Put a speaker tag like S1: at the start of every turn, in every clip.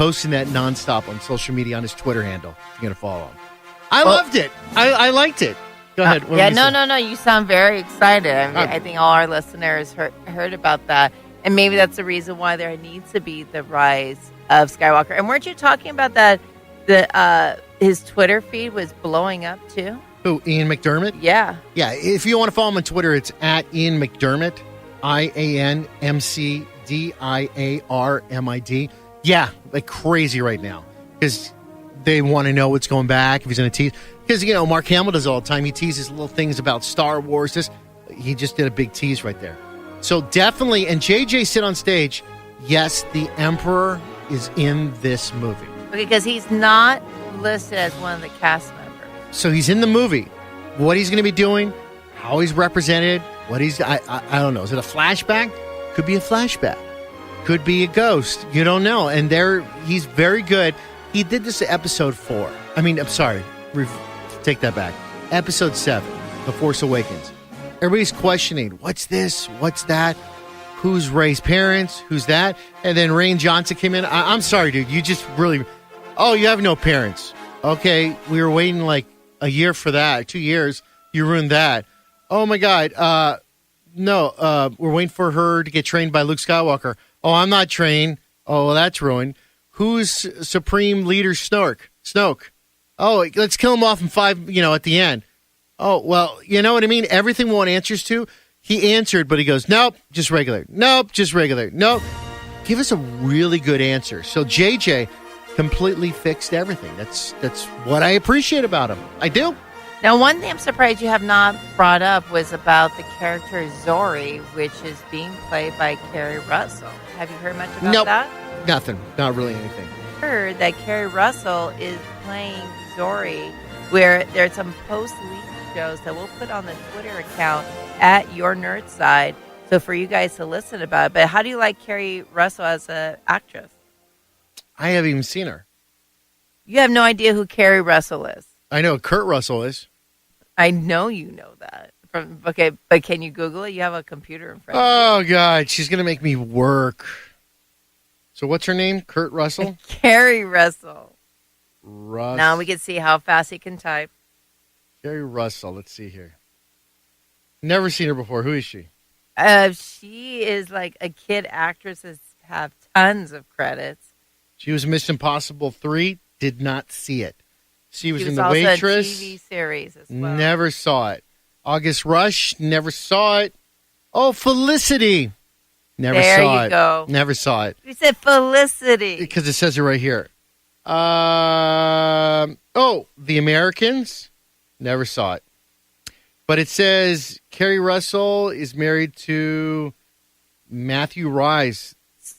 S1: posting that nonstop on social media on his Twitter handle. If you're going to follow him. I loved it. I liked it. Go ahead.
S2: No. You sound very excited. I think all our listeners heard about that. And maybe that's the reason why there needs to be the rise of Skywalker. And weren't you talking about that his Twitter feed was blowing up too?
S1: Who, Ian McDermott?
S2: Yeah.
S1: Yeah, if you want to follow him on Twitter, it's at Ian McDermott, IANMCDIARMID. Yeah, like crazy right now. Because they want to know what's going back, if he's going to tease. Because, Mark Hamill does all the time. He teases little things about Star Wars. He just did a big tease right there. So definitely, and JJ said on stage, yes, the Emperor is in this movie.
S2: Okay, because he's not listed as one of the cast members.
S1: So he's in the movie. What he's going to be doing, how he's represented, I don't know. Is it a flashback? Could be a flashback. Could be a ghost. You don't know. And he's very good. He did this at episode 4. I'm sorry. Take that back. Episode 7, The Force Awakens. Everybody's questioning, what's this? What's that? Who's Rey's parents? Who's that? And then Rian Johnson came in. I'm sorry, dude. You just really... Oh, you have no parents. Okay, we were waiting like a year for that. 2 years. You ruined that. Oh, my God. No, we're waiting for her to get trained by Luke Skywalker. Oh, I'm not trained. Oh, well, that's ruined. Who's Supreme Leader Snoke? Oh, let's kill him off in 5, at the end. Oh, well, you know what I mean? Everything we want answers to, he answered, but he goes, nope, just regular. Nope, just regular. Nope. Give us a really good answer. So JJ completely fixed everything. That's what I appreciate about him. I do.
S2: Now, one thing I'm surprised you have not brought up was about the character Zori, which is being played by Kerry Russell. Have you heard much about that?
S1: Nothing. Not really anything.
S2: I heard that Kerry Russell is playing Zori, where there's some post-leak shows that we'll put on the Twitter account at Your Nerd Side, so for you guys to listen about it. But how do you like Kerry Russell as an actress?
S1: I haven't even seen her.
S2: You have no idea who Kerry Russell is.
S1: I know Kurt Russell is.
S2: I know you know that. Okay, but can you Google it? You have a computer in front of you.
S1: Oh, God. She's going to make me work. So what's her name? Kurt Russell?
S2: Kerry Russell.
S1: Russ.
S2: Now we can see how fast he can type.
S1: Kerry Russell. Let's see here. Never seen her before. Who is she?
S2: She is like a kid actress that have tons of credits.
S1: She was Mission Impossible 3. Did not see it. She was in The
S2: also
S1: Waitress.
S2: A TV series as well.
S1: Never saw it. August Rush. Never saw it. Oh, Felicity. Never saw it.
S2: There you go.
S1: Never saw it.
S2: You said Felicity.
S1: Because it says it right here. The Americans. Never saw it. But it says Kerry Russell is married to Matthew Rhys.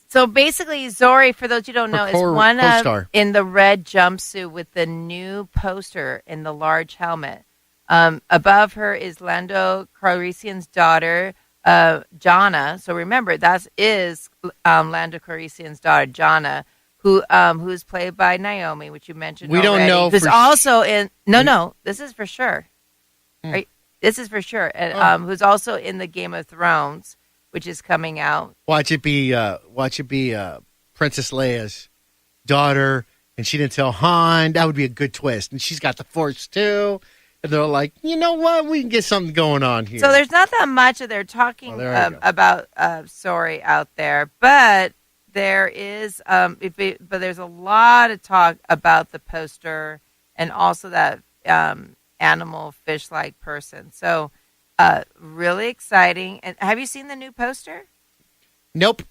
S2: So basically, Zori, for those you don't know, is one of in the red jumpsuit with the new poster in the large helmet. Above her is Lando Calrissian's daughter, Jana. So remember, that is Lando Calrissian's daughter, Jana, who's played by Naomi, which you mentioned.
S1: We
S2: already.
S1: don't know.
S2: Who's also in? No, this is for sure. Right, this is for sure. And who's also in the Game of Thrones, which is coming out.
S1: Watch it be Princess Leia's daughter, and she didn't tell Han. That would be a good twist. And she's got the Force too. And they're like, you know what? We can get something going on here.
S2: So there's not that much that they're talking about Zori out there, but there is. But there's a lot of talk about the poster and also that animal fish-like person. So. Really exciting. And have you seen the new poster?
S1: Nope.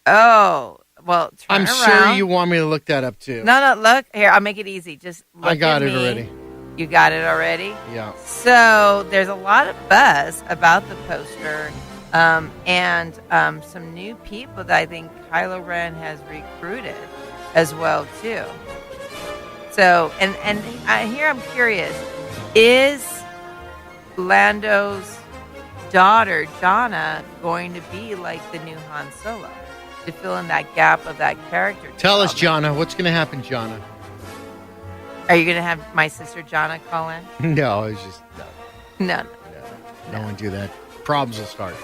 S2: Oh, well, turn around.
S1: Sure you want me to look that up too.
S2: No, look. Here, I'll make it easy. Just look
S1: I got
S2: at
S1: it
S2: me.
S1: already.
S2: You got it already?
S1: Yeah.
S2: So there's a lot of buzz about the poster and some new people that I think Kylo Ren has recruited as well, too. So, and here I'm curious. Is Lando's daughter, Jana, going to be like the new Han Solo to fill in that gap of that character?
S1: Tell us, Jana. What's going to happen, Jana?
S2: Are you going to have my sister Jana call in?
S1: No, it's just...
S2: No.
S1: Don't want to do that. Problems will start.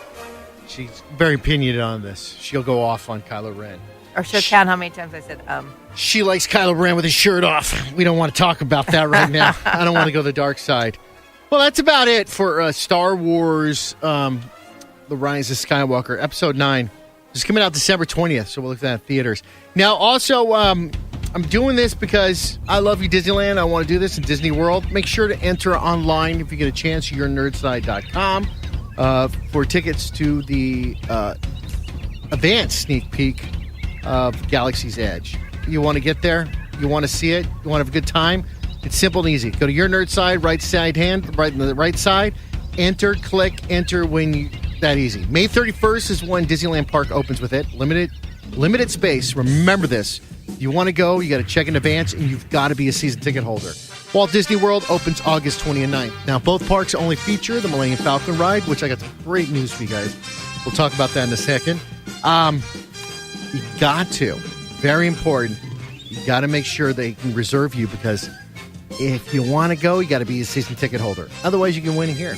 S1: She's very opinionated on this. She'll go off on Kylo Ren.
S2: Or she'll count how many times I said
S1: She likes Kylo Ren with his shirt off. We don't want to talk about that right now. I don't want to go the dark side. Well, that's about it for Star Wars, The Rise of Skywalker, Episode 9. It's coming out December 20th, so we'll look at that in theaters. Now, also, I'm doing this because I love you, Disneyland. I want to do this in Disney World. Make sure to enter online if you get a chance, yournerdside.com, for tickets to the advanced sneak peek of Galaxy's Edge. You want to get there? You want to see it? You want to have a good time? It's simple and easy. Go to your nerd side, right side hand, right on the right side. Enter, click, enter when you... That easy. May 31st is when Disneyland Park opens with it. Limited space. Remember this. You want to go, you got to check in advance, and you've got to be a season ticket holder. Walt Disney World opens August 29th. Now, both parks only feature the Millennium Falcon ride, which I got some great news for you guys. We'll talk about that in a second. You got to. Very important. You got to make sure they can reserve you, because if you want to go, you got to be a season ticket holder. Otherwise, you can win here.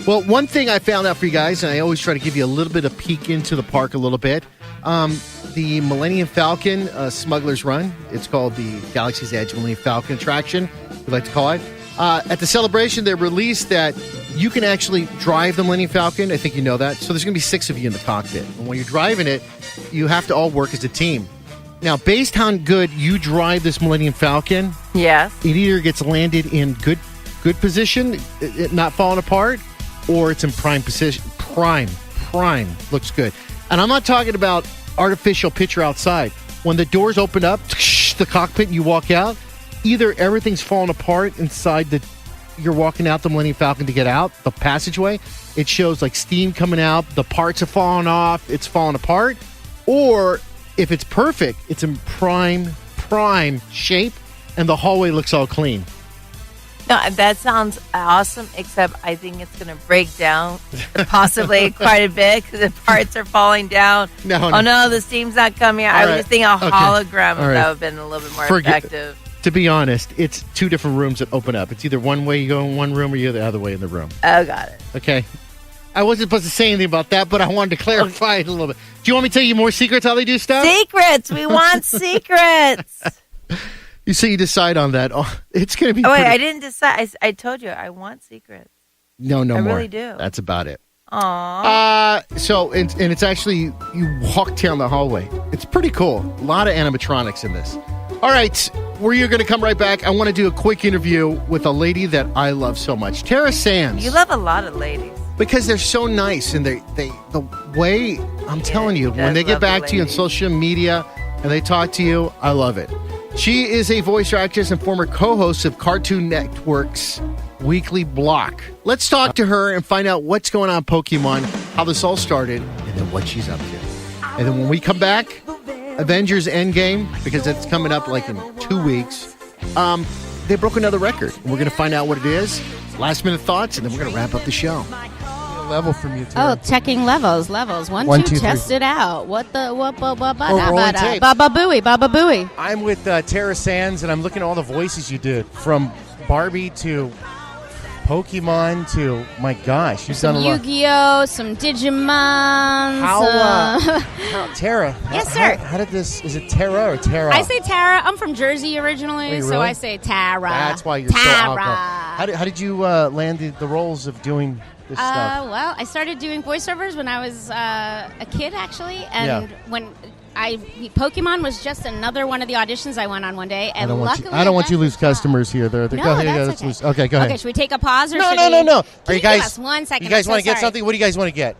S1: Well, one thing I found out for you guys, and I always try to give you a little bit of peek into the park a little bit, the Millennium Falcon Smuggler's Run, it's called the Galaxy's Edge Millennium Falcon attraction, we like to call it. At the celebration, they released that you can actually drive the Millennium Falcon. I think you know that. So there's going to be 6 of you in the cockpit. And when you're driving it, you have to all work as a team. Now, based on good you drive this Millennium Falcon,
S2: yes,
S1: it either gets landed in good position, it not falling apart, or it's in prime position. Prime looks good. And I'm not talking about artificial picture outside. When the doors open up, the cockpit, and you walk out, either everything's falling apart inside you're walking out the Millennium Falcon to get out, the passageway. It shows like steam coming out, the parts are falling off, it's falling apart. Or if it's perfect, it's in prime shape, and the hallway looks all clean.
S2: No, that sounds awesome, except I think it's going to break down possibly quite a bit because the parts are falling down. Oh, no, the steam's not coming out. I was just thinking a hologram. That would have been a little bit more effective.
S1: To be honest, it's 2 different rooms that open up. It's either one way you go in one room or you're the other way in the room.
S2: Oh, got it.
S1: Okay. I wasn't supposed to say anything about that, but I wanted to clarify it a little bit. Do you want me to tell you more secrets how they do stuff?
S2: Secrets! We want secrets!
S1: You say you decide on that. Oh, it's going to be.
S2: Oh, wait, I didn't decide. I told you I want secrets.
S1: No more.
S2: I really do.
S1: That's about it.
S2: Aww.
S1: And it's actually, you walk down the hallway. It's pretty cool. A lot of animatronics in this. All right, we're going to come right back. I want to do a quick interview with a lady that I love so much, Tara Sands.
S2: You love a lot of ladies.
S1: Because they're so nice, and the way, I'm telling you, when they get back to you on social media and they talk to you, I love it. She is a voice actress and former co-host of Cartoon Network's Weekly Block. Let's talk to her and find out what's going on in Pokemon, how this all started, and then what she's up to. And then when we come back, Avengers End Game, because it's coming up like in 2 weeks, they broke another record. And we're going to find out what it is, last minute thoughts, and then we're going to wrap up the show.
S3: Level from you, Tara.
S4: Oh, checking levels. 1, 2, test it out. What Baba Booey.
S3: I'm with Tara Sands, and I'm looking at all the voices you did, from Barbie to Pokemon to, my gosh, you've done a lot.
S4: Yu-Gi-Oh, some Digimon.
S3: Tara?
S4: Yes, sir.
S3: How did this? Is it Tara or Tara?
S4: I say Tara. I'm from Jersey originally, so I say Tara.
S3: That's why you're so alcohol. How did you land the roles of doing this stuff?
S4: Well, I started doing voiceovers when I was a kid, actually, and when Pokemon was just another one of the auditions I went on one day, and luckily
S3: I don't want you to lose customers here.
S4: No, that's okay.
S3: Okay, go ahead.
S4: Okay, should we take a pause or
S3: no?
S4: Are you guys? Give us 1 second.
S3: You guys want to get something? What do you guys want to get?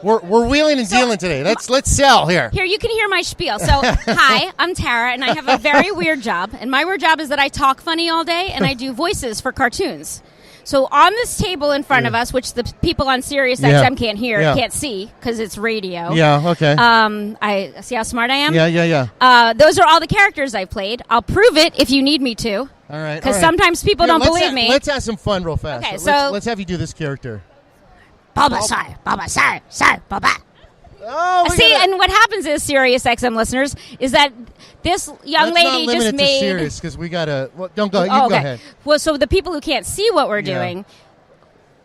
S3: We're wheeling and dealing today. Let's sell here.
S4: Here, you can hear my spiel. So, hi, I'm Tara, and I have a very weird job. And my weird job is that I talk funny all day, and I do voices for cartoons. So on this table in front of us, which the people on Sirius XM can't hear, can't see because it's radio.
S3: Yeah, okay.
S4: I see how smart I am?
S3: Yeah.
S4: Those are all the characters I've played. I'll prove it if you need me to.
S3: All right.
S4: Because sometimes people don't believe me.
S3: Let's have some fun real fast.
S4: Okay, so
S3: let's have you do this character.
S4: Bulbasaur.
S3: Oh,
S4: see, and what happens is, Sirius XM listeners, is that this young lady just made.
S3: To Sirius, because we gotta. Well, don't go. You go ahead.
S4: Well, so the people who can't see what we're doing,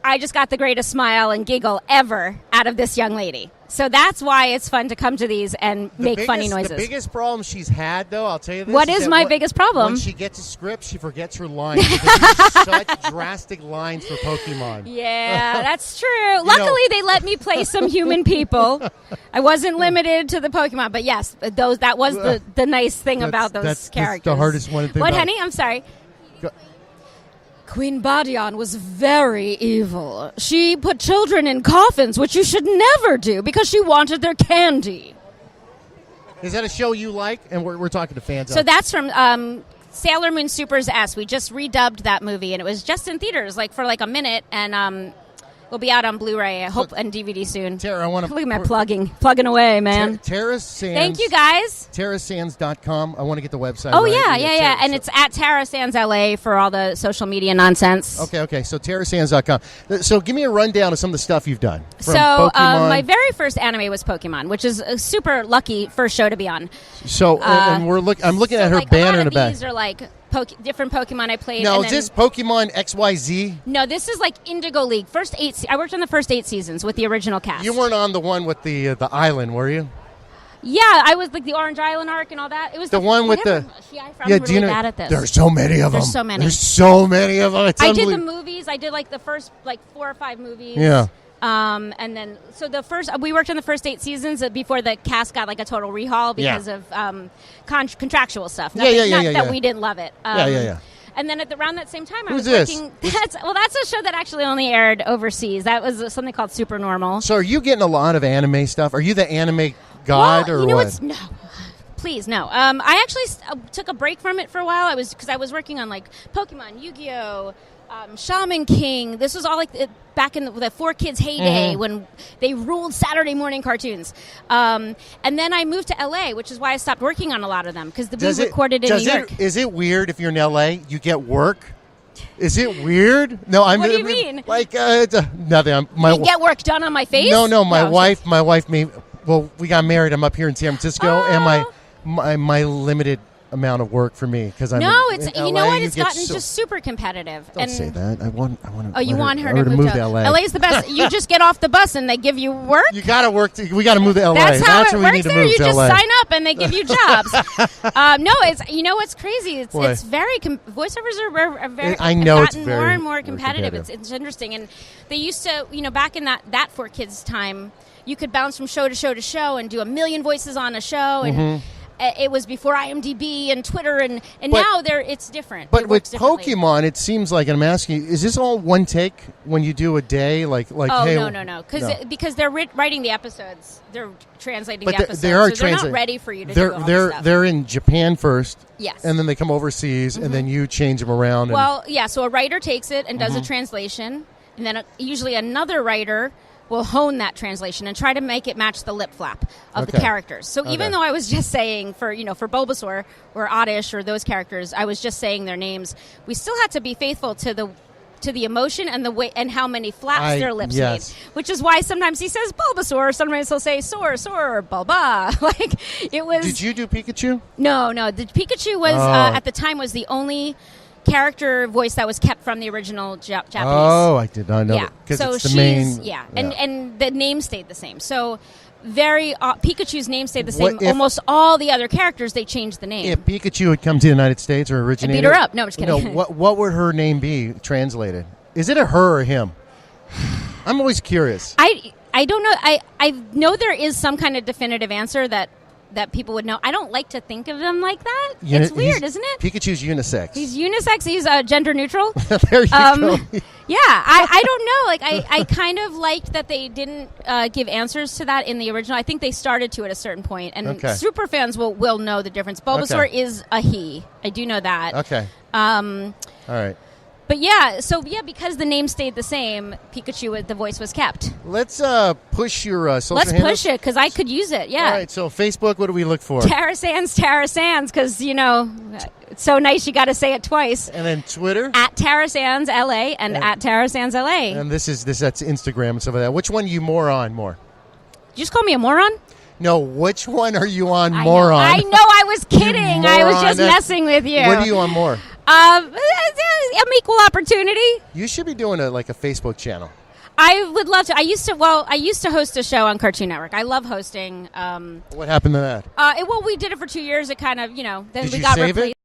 S4: I just got the greatest smile and giggle ever out of this young lady. So that's why it's fun to come to these and make funny noises.
S3: The biggest problem she's had, though, I'll tell you this.
S4: What is my biggest problem?
S3: When she gets a script, she forgets her lines. Because such drastic lines for Pokemon.
S4: Yeah, that's true. Luckily, they let me play some human people. I wasn't limited to the Pokemon, but yes, that was the nice thing about those characters.
S3: That's the hardest one to think
S4: What,
S3: about.
S4: honey? I'm sorry. Queen Badian was very evil. She put children in coffins, which you should never do, because she wanted their candy.
S3: Is that a show you like? And we're talking to fans.
S4: So that's from Sailor Moon Super's S. We just redubbed that movie, and it was just in theaters for a minute, and will be out on Blu-ray, I hope, and DVD soon.
S3: Tara, I want to...
S4: Look at my plugging away, man.
S3: Tara Sands.
S4: Thank you, guys.
S3: TaraSands.com. I want to get the website
S4: Oh,
S3: right.
S4: yeah. And it's at Tara Sands LA for all the social media nonsense.
S3: Okay. So TaraSands.com. So give me a rundown of some of the stuff you've done. From
S4: Pokemon.
S3: Pokemon.
S4: My very first anime was Pokemon, which is a super lucky first show to be on.
S3: So, and I'm looking at her banner in the back.
S4: These are like different Pokemon I played.
S3: Now, is this Pokemon XYZ?
S4: No, this is like Indigo League. I worked on the first 8 seasons with the original cast.
S3: You weren't on the one with the island, were you?
S4: Yeah, I was like the Orange Island arc and all that. It was
S3: the one with the...
S4: I'm really bad at this.
S3: There's so many of them.
S4: There's so many.
S3: There's so many of them.
S4: I did the movies. I did like the first 4 or 5 movies.
S3: Yeah.
S4: And then, so we worked on the first 8 seasons before the cast got like a total rehaul because of contractual stuff. Not that we didn't love it.
S3: Yeah.
S4: And then around that same time,
S3: Who's
S4: I was
S3: this?
S4: working. That's a show that actually only aired overseas. That was something called Supernormal.
S3: So, are you getting a lot of anime stuff? Are you the anime god or what?
S4: No. Please, no. I actually took a break from it for a while. Because I was working on like Pokemon, Yu-Gi-Oh, Shaman King. This was all like back in the 4Kids heyday when they ruled Saturday morning cartoons. And then I moved to LA, which is why I stopped working on a lot of them because we recorded in New York.
S3: Is it weird if you're in LA, you get work? Is it weird? No,
S4: What do you mean?
S3: Like nothing.
S4: You get work done on my face?
S3: No. My wife made. Well, we got married. I'm up here in San Francisco, and my limited amount of work for me because I'm
S4: it's
S3: in LA,
S4: you know what, it's gotten just super competitive.
S3: Don't say that. I want
S4: you want her
S3: to
S4: move
S3: to LA.
S4: LA is the best. You just get off the bus and they give you work.
S3: You got to work. We got to move to LA.
S4: That's how it
S3: where
S4: works
S3: we need to
S4: there.
S3: move
S4: You
S3: to
S4: just
S3: LA.
S4: sign up and they give you jobs. No, it's what's crazy. It's very voiceovers are very.
S3: I know
S4: it's
S3: it's
S4: more
S3: very
S4: and more competitive.
S3: competitive.
S4: It's interesting, and they used to back in that 4Kids time, you could bounce from show to show to show and do a million voices on a show and. It was before IMDb and Twitter, and now it's different.
S3: But with Pokemon, it seems like, and I'm asking you, is this all one take when you do a day? Like hey,
S4: no. Because they're writing the episodes. They're translating the episodes. They're not ready for you to do all this stuff.
S3: They're in Japan first.
S4: Yes.
S3: And then they come overseas, and then you change them around.
S4: So a writer takes it and does a translation, and then usually another writer will hone that translation and try to make it match the lip flap of the characters. So even though I was just saying for Bulbasaur or Oddish or those characters, I was just saying their names, we still had to be faithful to the emotion and the way and how many flaps their lips made. Which is why sometimes he says Bulbasaur, sometimes he'll say Soar, or Bulba. Like it was.
S3: Did you do Pikachu?
S4: No. The Pikachu was at the time was the only character voice that was kept from the original Japanese.
S3: Oh, I did not know.
S4: Yeah,
S3: so it's the main.
S4: And the name stayed the same. So Pikachu's name stayed the same. Almost all the other characters they changed the name.
S3: If Pikachu had come to the United States or originated,
S4: I beat her up. No, I'm just kidding.
S3: No, what would her name be translated? Is it a her or him? I'm always curious.
S4: I don't know. I know there is some kind of definitive answer that people would know. I don't like to think of them like that. It's weird, isn't it?
S3: Pikachu's unisex.
S4: He's unisex. He's gender neutral.
S3: There you go.
S4: Yeah, I don't know. Like I kind of liked that they didn't give answers to that in the original. I think they started to at a certain point, and super fans will know the difference. Bulbasaur is a he. I do know that.
S3: Okay. All right.
S4: But because the name stayed the same, Pikachu, the voice was kept.
S3: Let's push your social handles.
S4: Let's push it, because I could use it, yeah.
S3: All right, so Facebook, what do we look for?
S4: Tara Sands, because, it's so nice you got to say it twice.
S3: And then Twitter?
S4: At Tara Sands LA and at Tara Sands LA.
S3: And that's Instagram and stuff like that. Which one are you more on?
S4: Did you just call me a moron?
S3: No, which one are you on more on?
S4: I know, I was kidding. I was just messing with you.
S3: What are you on more?
S4: I'm equal opportunity.
S3: You should be doing a Facebook channel.
S4: I would love to. I used to host a show on Cartoon Network. I love hosting.
S3: What happened to that?
S4: Well, we did it for 2 years. It kind of, then
S3: Did
S4: we
S3: you
S4: got
S3: save
S4: replaced.
S3: it?